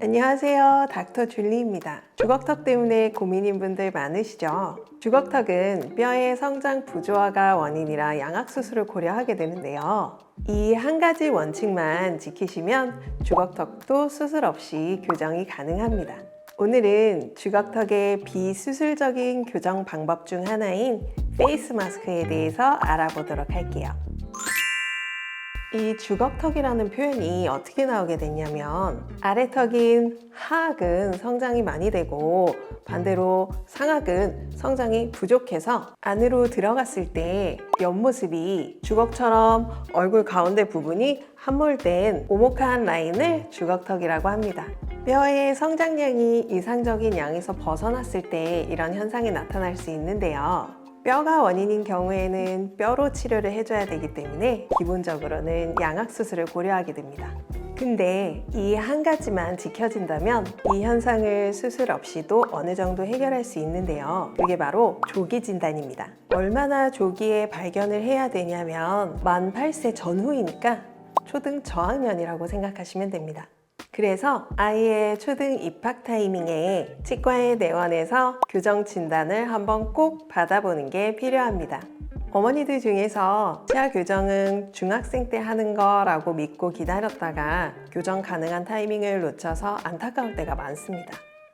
안녕하세요. 닥터 줄리입니다. 주걱턱 때문에 고민인 분들 많으시죠? 주걱턱은 뼈의 성장 부조화가 원인이라 양악수술을 고려하게 되는데요. 이 한 가지 원칙만 지키시면 주걱턱도 수술 없이 교정이 가능합니다. 오늘은 주걱턱의 비수술적인 교정 방법 중 하나인 페이스 마스크에 대해서 알아보도록 할게요. 이 주걱턱이라는 표현이 어떻게 나오게 됐냐면 아래턱인 하악은 성장이 많이 되고 반대로 상악은 성장이 부족해서 안으로 들어갔을 때 옆모습이 주걱처럼 얼굴 가운데 부분이 함몰된 오목한 라인을 주걱턱이라고 합니다. 뼈의 성장량이 이상적인 양에서 벗어났을 때 이런 현상이 나타날 수 있는데요. 뼈가 원인인 경우에는 뼈로 치료를 해줘야 되기 때문에 기본적으로는 양악수술을 고려하게 됩니다. 근데 이 한 가지만 지켜진다면 이 현상을 수술 없이도 어느 정도 해결할 수 있는데요. 그게 바로 조기 진단입니다. 얼마나 조기에 발견을 해야 되냐면 만 8세 전후이니까 초등 저학년이라고 생각하시면 됩니다. 그래서 아이의 초등 입학 타이밍에 치과에 내원해서 교정 진단을 한번 꼭 받아보는 게 필요합니다. 어머니들 중에서 치아 교정은 중학생 때 하는 거라고 믿고 기다렸다가 교정 가능한 타이밍을 놓쳐서 안타까울 때가 많습니다.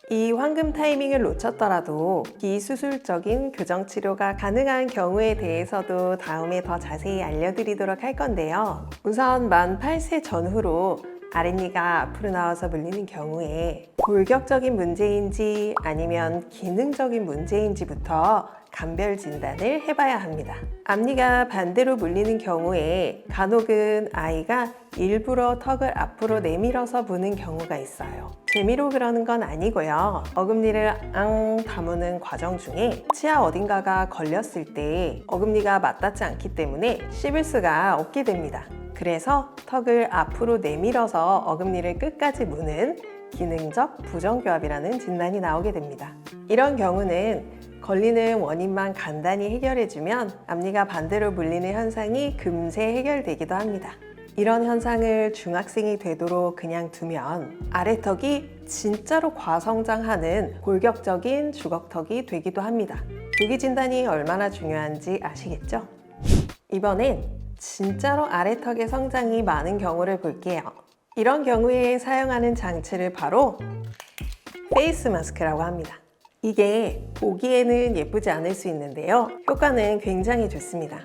이 황금 타이밍을 놓쳤더라도 비수술적인 교정 치료가 가능한 경우에 대해서도 다음에 더 자세히 알려드리도록 할 건데요. 우선 만 8세 전후로 아랫니가 앞으로 나와서 물리는 경우에 골격적인 문제인지 아니면 기능적인 문제인지부터 감별 진단을 해봐야 합니다. 앞니가 반대로 물리는 경우에 간혹은 아이가 일부러 턱을 앞으로 내밀어서 무는 경우가 있어요. 재미로 그러는 건 아니고요. 어금니를 앙 다무는 과정 중에 치아 어딘가가 걸렸을 때 어금니가 맞닿지 않기 때문에 씹을 수가 없게 됩니다. 그래서 턱을 앞으로 내밀어서 어금니를 끝까지 무는 기능적 부정교합이라는 진단이 나오게 됩니다. 이런 경우는 걸리는 원인만 간단히 해결해주면 앞니가 반대로 물리는 현상이 금세 해결되기도 합니다. 이런 현상을 중학생이 되도록 그냥 두면 아래턱이 진짜로 과성장하는 골격적인 주걱턱이 되기도 합니다. 조기 진단이 얼마나 중요한지 아시겠죠? 이번엔 진짜로 아래턱의 성장이 많은 경우를 볼게요. 이런 경우에 사용하는 장치를 바로 페이스 마스크라고 합니다. 이게 보기에는 예쁘지 않을 수 있는데요. 효과는 굉장히 좋습니다.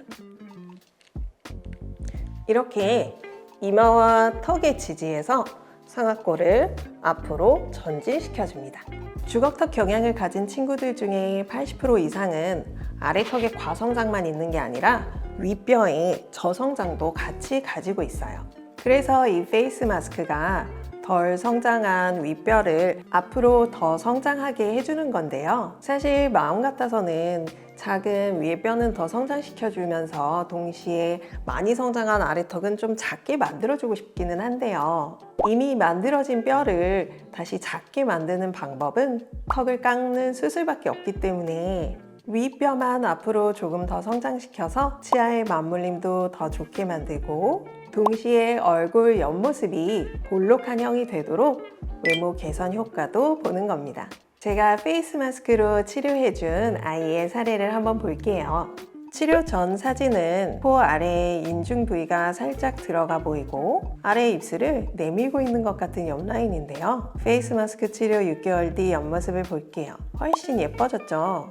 이렇게 이마와 턱의 지지에서 상악골을 앞으로 전진시켜줍니다. 주걱턱 경향을 가진 친구들 중에 80% 이상은 아래턱의 과성장만 있는 게 아니라 윗뼈의 저성장도 같이 가지고 있어요. 그래서 이 페이스 마스크가 덜 성장한 윗뼈를 앞으로 더 성장하게 해주는 건데요. 사실 마음 같아서는 작은 위에 뼈는 더 성장시켜주면서 동시에 많이 성장한 아래턱은 좀 작게 만들어주고 싶기는 한데요. 이미 만들어진 뼈를 다시 작게 만드는 방법은 턱을 깎는 수술밖에 없기 때문에 윗뼈만 앞으로 조금 더 성장시켜서 치아의 맞물림도 더 좋게 만들고 동시에 얼굴 옆모습이 볼록한 형이 되도록 외모 개선 효과도 보는 겁니다. 제가 페이스 마스크로 치료해준 아이의 사례를 한번 볼게요. 치료 전 사진은 코 아래에 인중 부위가 살짝 들어가 보이고 아래 입술을 내밀고 있는 것 같은 옆라인인데요. 페이스 마스크 치료 6개월 뒤 옆모습을 볼게요. 훨씬 예뻐졌죠?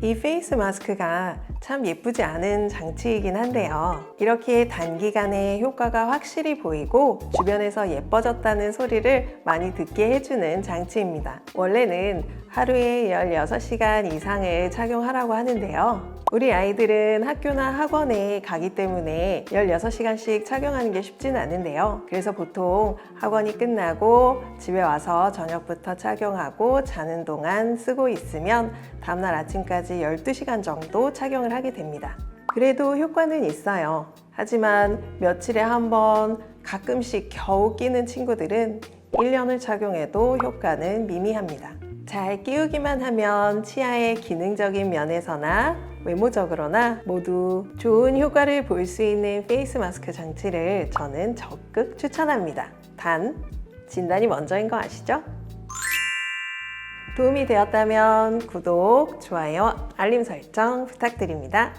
이 페이스 마스크가 참 예쁘지 않은 장치이긴 한데요. 이렇게 단기간에 효과가 확실히 보이고 주변에서 예뻐졌다는 소리를 많이 듣게 해주는 장치입니다. 원래는 하루에 16시간 이상을 착용하라고 하는데요. 우리 아이들은 학교나 학원에 가기 때문에 16시간씩 착용하는 게 쉽지는 않은데요. 그래서 보통 학원이 끝나고 집에 와서 저녁부터 착용하고 자는 동안 쓰고 있으면 다음날 아침까지 12시간 정도 착용을 하게 됩니다. 그래도 효과는 있어요. 하지만 며칠에 한 번 가끔씩 겨우 끼는 친구들은 1년을 착용해도 효과는 미미합니다. 잘 끼우기만 하면 치아의 기능적인 면에서나 외모적으로나 모두 좋은 효과를 볼 수 있는 페이스 마스크 장치를 저는 적극 추천합니다. 단, 진단이 먼저인 거 아시죠? 도움이 되었다면 구독, 좋아요, 알림 설정 부탁드립니다.